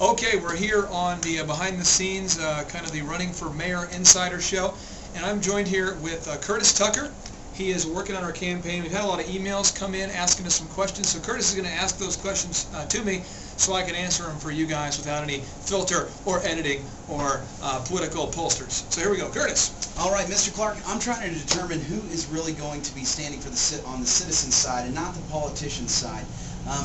Okay, we're here on the behind the scenes, kind of the Running for Mayor Insider Show, and I'm joined here with Curtis Tucker. He is working on our campaign. We've had a lot of emails come in asking us some questions, so Curtis is going to ask those questions to me so I can answer them for you guys without any filter or editing or political pollsters. So here we go, Curtis. All right, Mr. Clark, I'm trying to determine who is really going to be standing for on the citizen side and not the politician side.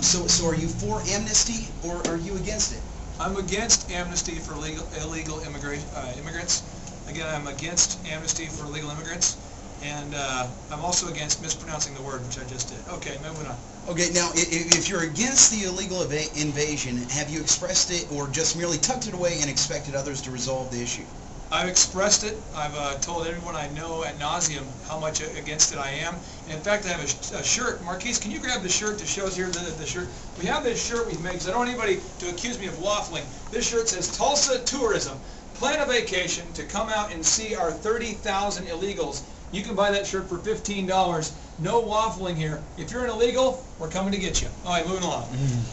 So are you for amnesty or are you against it? I'm against amnesty for illegal immigrants. Again, I'm against amnesty for illegal immigrants, and I'm also against mispronouncing the word, which I just did. Okay, moving on. Okay, now, if you're against the illegal invasion, have you expressed it or just merely tucked it away and expected others to resolve the issue? I've expressed it. I've told everyone I know ad nauseum how much against it I am. And in fact, I have a shirt. Marquise, can you grab the shirt that shows here the shirt? We have this shirt we've made because I don't want anybody to accuse me of waffling. This shirt says Tulsa Tourism. Plan a vacation to come out and see our 30,000 illegals. You can buy that shirt for $15. No waffling here. If you're an illegal, we're coming to get you. All right, moving along.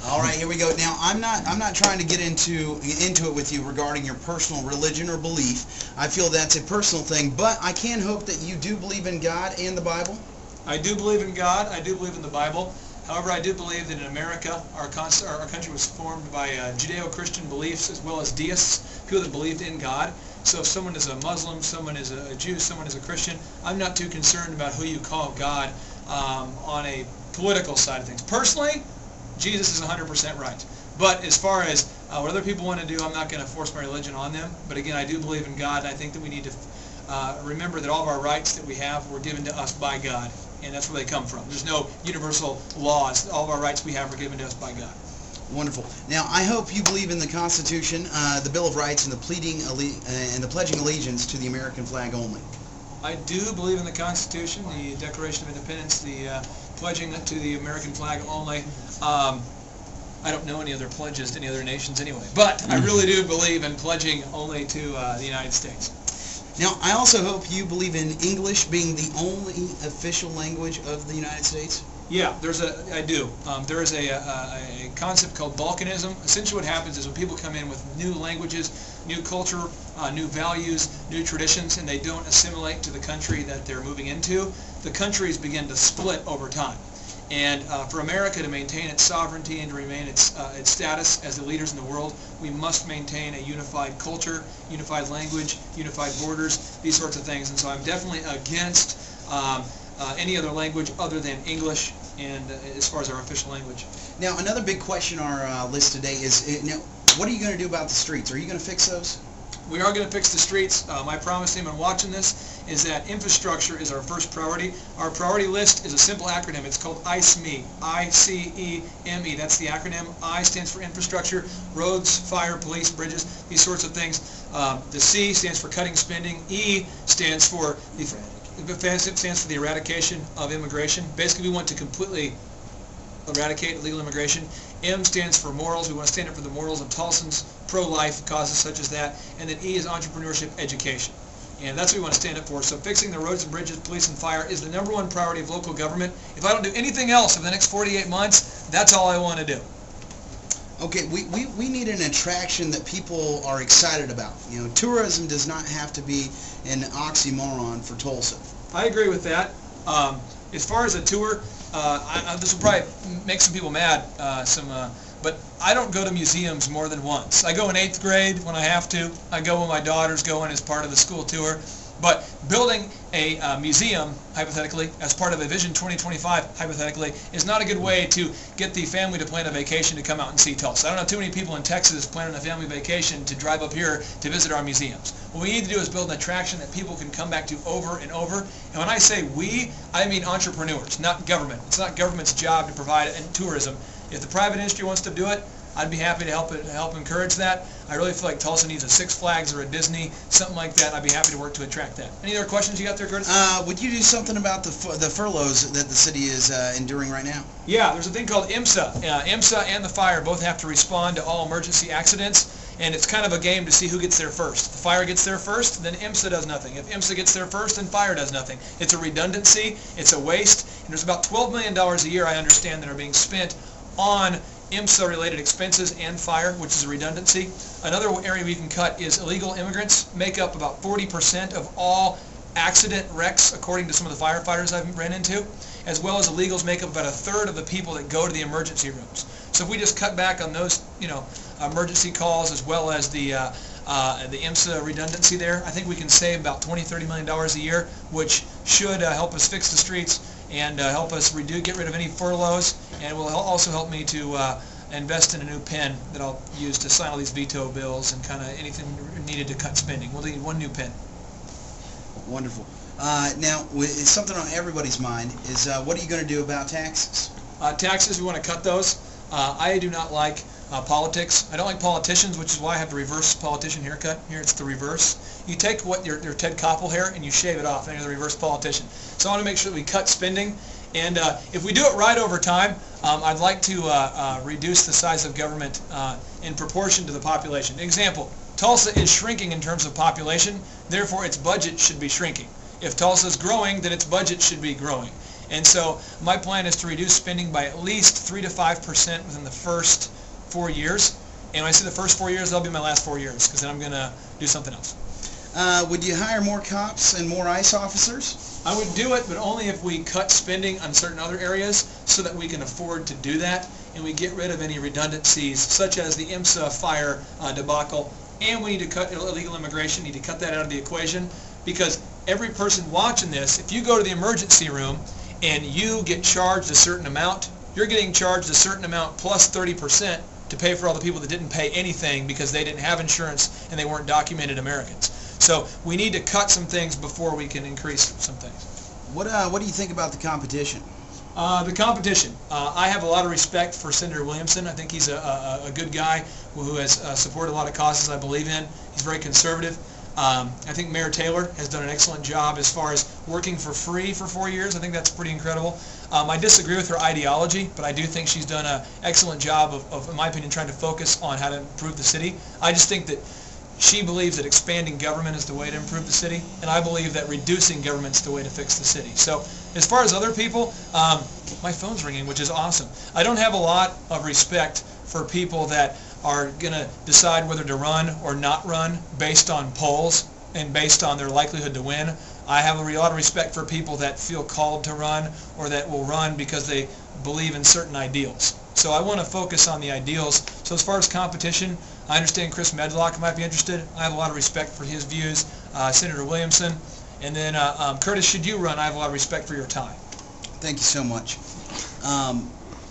All right, here we go. Now, I'm not trying to get into it with you regarding your personal religion or belief. I feel that's a personal thing, but I can hope that you do believe in God and the Bible. I do believe in God. I do believe in the Bible. However, I do believe that in America, our country was formed by Judeo-Christian beliefs as well as deists, people that believed in God. So if someone is a Muslim, someone is a Jew, someone is a Christian, I'm not too concerned about who you call God on a political side of things. Personally, Jesus is 100% right. But as far as what other people want to do, I'm not going to force my religion on them. But again, I do believe in God, and I think that we need to remember that all of our rights that we have were given to us by God. And that's where they come from. There's no universal laws. All of our rights we have are given to us by God. Wonderful. Now, I hope you believe in the Constitution, the Bill of Rights, and the pledging allegiance to the American flag only. I do believe in the Constitution, the Declaration of Independence, the pledging to the American flag only. I don't know any other pledges to any other nations anyway, but I really do believe in pledging only to the United States. Now, I also hope you believe in English being the only official language of the United States. Yeah, I do. There is a concept called Balkanism. Essentially what happens is when people come in with new languages, new culture, new values, new traditions, and they don't assimilate to the country that they're moving into, the countries begin to split over time. And for America to maintain its sovereignty and to remain its status as the leaders in the world, we must maintain a unified culture, unified language, unified borders, these sorts of things. And so I'm definitely against any other language other than English, and as far as our official language. Now, another big question on our list today is, now, what are you going to do about the streets? Are you going to fix those? We are going to fix the streets. My promise to anyone watching this is that infrastructure is our first priority. Our priority list is a simple acronym. It's called ICEME. I-C-E-M-E. That's the acronym. I stands for infrastructure, roads, fire, police, bridges, these sorts of things. The C stands for cutting spending. E stands for the eradication of immigration. Basically, we want to completely eradicate illegal immigration. M stands for morals. We want to stand up for the morals of Tulsans, pro-life causes such as that. And then E is entrepreneurship, education. And that's what we want to stand up for. So fixing the roads and bridges, police and fire is the #1 priority of local government. If I don't do anything else over the next 48 months, that's all I want to do. Okay, we need an attraction that people are excited about. You know, tourism does not have to be an oxymoron for Tulsa. I agree with that. As far as a tour, this will probably make some people mad, but I don't go to museums more than once. I go in 8th grade when I have to. I go when my daughters go in as part of the school tour. But building a museum, hypothetically, as part of a Vision 2025, hypothetically, is not a good way to get the family to plan a vacation to come out and see Tulsa. I don't know too many people in Texas planning a family vacation to drive up here to visit our museums. What we need to do is build an attraction that people can come back to over and over. And when I say we, I mean entrepreneurs, not government. It's not government's job to provide tourism. If the private industry wants to do it, I'd be happy to help encourage that. I really feel like Tulsa needs a Six Flags or a Disney, something like that. I'd be happy to work to attract that. Any other questions you got there, Curtis? Would you do something about the furloughs that the city is enduring right now? Yeah, there's a thing called IMSA. IMSA and the fire both have to respond to all emergency accidents, and it's kind of a game to see who gets there first. If the fire gets there first, then IMSA does nothing. If IMSA gets there first, then fire does nothing. It's a redundancy, it's a waste, and there's about $12 million a year, I understand, that are being spent on IMSA-related expenses and fire, which is a redundancy. Another area we can cut is illegal immigrants. Make up about 40% of all accident wrecks, according to some of the firefighters I've ran into, as well as illegals make up about a third of the people that go to the emergency rooms. So if we just cut back on those, emergency calls as well as the IMSA redundancy there, I think we can save about $20–30 million a year, which should help us fix the streets and help us get rid of any furloughs, and will also help me to invest in a new pen that I'll use to sign all these veto bills and kind of anything needed to cut spending. We'll need one new pen. Wonderful. Now, it's something on everybody's mind is what are you going to do about taxes? Taxes, we want to cut those. I do not like politics. I don't like politicians, which is why I have the reverse politician haircut. Here it's the reverse. You take your Ted Koppel hair and you shave it off, and you're the reverse politician. So I want to make sure that we cut spending, and if we do it right over time, I'd like to reduce the size of government in proportion to the population. Example, Tulsa is shrinking in terms of population, therefore its budget should be shrinking. If Tulsa is growing, then its budget should be growing. And so my plan is to reduce spending by at least 3 to 5% within the first 4 years. And when I say the first 4 years, that'll be my last 4 years, because then I'm going to do something else. Would you hire more cops and more ICE officers? I would do it, but only if we cut spending on certain other areas so that we can afford to do that, and we get rid of any redundancies, such as the IMSA fire debacle. And we need to cut illegal immigration, need to cut that out of the equation, because every person watching this, if you go to the emergency room and you get charged a certain amount, you're getting charged a certain amount plus 30% to pay for all the people that didn't pay anything because they didn't have insurance and they weren't documented Americans. So we need to cut some things before we can increase some things. What do you think about the competition? The competition. I have a lot of respect for Senator Williamson. I think he's a good guy who has supported a lot of causes I believe in. He's very conservative. I think Mayor Taylor has done an excellent job as far as working for free for 4 years. I think that's pretty incredible. I disagree with her ideology, but I do think she's done an excellent job of, in my opinion, trying to focus on how to improve the city. I just think that she believes that expanding government is the way to improve the city, and I believe that reducing government is the way to fix the city. So as far as other people, my phone's ringing, which is awesome. I don't have a lot of respect for people that are going to decide whether to run or not run based on polls and based on their likelihood to win. I have a lot of respect for people that feel called to run or that will run because they believe in certain ideals. So I want to focus on the ideals. So as far as competition, I understand Chris Medlock might be interested. I have a lot of respect for his views. Senator Williamson. And then Curtis, should you run, I have a lot of respect for your time. Thank you so much.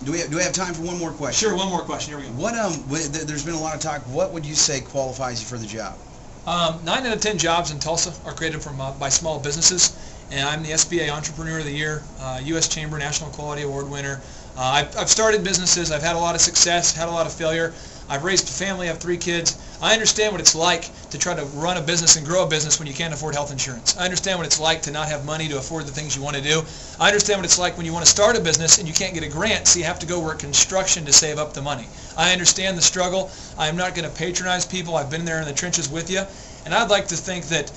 Do we have time for one more question? Sure, one more question. Here we go. There's been a lot of talk. What would you say qualifies you for the job? 9 out of 10 jobs in Tulsa are created by small businesses, and I'm the SBA Entrepreneur of the Year, U.S. Chamber National Quality Award winner. I've started businesses. I've had a lot of success, had a lot of failure. I've raised a family. I have 3 kids. I understand what it's like to try to run a business and grow a business when you can't afford health insurance. I understand what it's like to not have money to afford the things you want to do. I understand what it's like when you want to start a business and you can't get a grant, so you have to go work construction to save up the money. I understand the struggle. I'm not going to patronize people. I've been there in the trenches with you. And I'd like to think that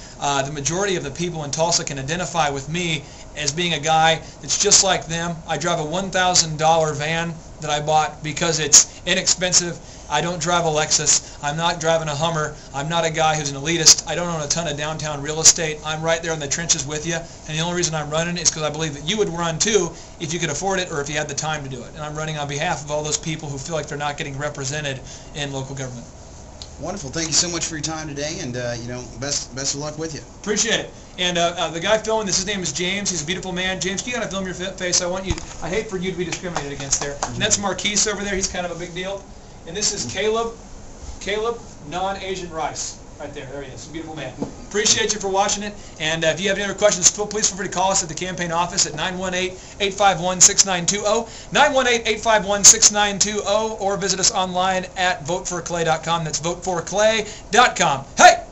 the majority of the people in Tulsa can identify with me as being a guy that's just like them. I drive a $1,000 van that I bought because it's inexpensive. I don't drive a Lexus. I'm not driving a Hummer. I'm not a guy who's an elitist. I don't own a ton of downtown real estate. I'm right there in the trenches with you. And the only reason I'm running is because I believe that you would run too if you could afford it or if you had the time to do it. And I'm running on behalf of all those people who feel like they're not getting represented in local government. Wonderful. Thank you so much for your time today, and best of luck with you. Appreciate it. And the guy filming this, his name is James. He's a beautiful man. James, you gotta film your face. I hate for you to be discriminated against there. And that's Marquise over there. He's kind of a big deal. And this is Caleb, non-Asian Rice. Right there. There he is. Beautiful man. Appreciate you for watching it. And if you have any other questions, please feel free to call us at the campaign office at 918-851-6920, 918-851-6920, or visit us online at voteforclay.com. That's voteforclay.com. Hey!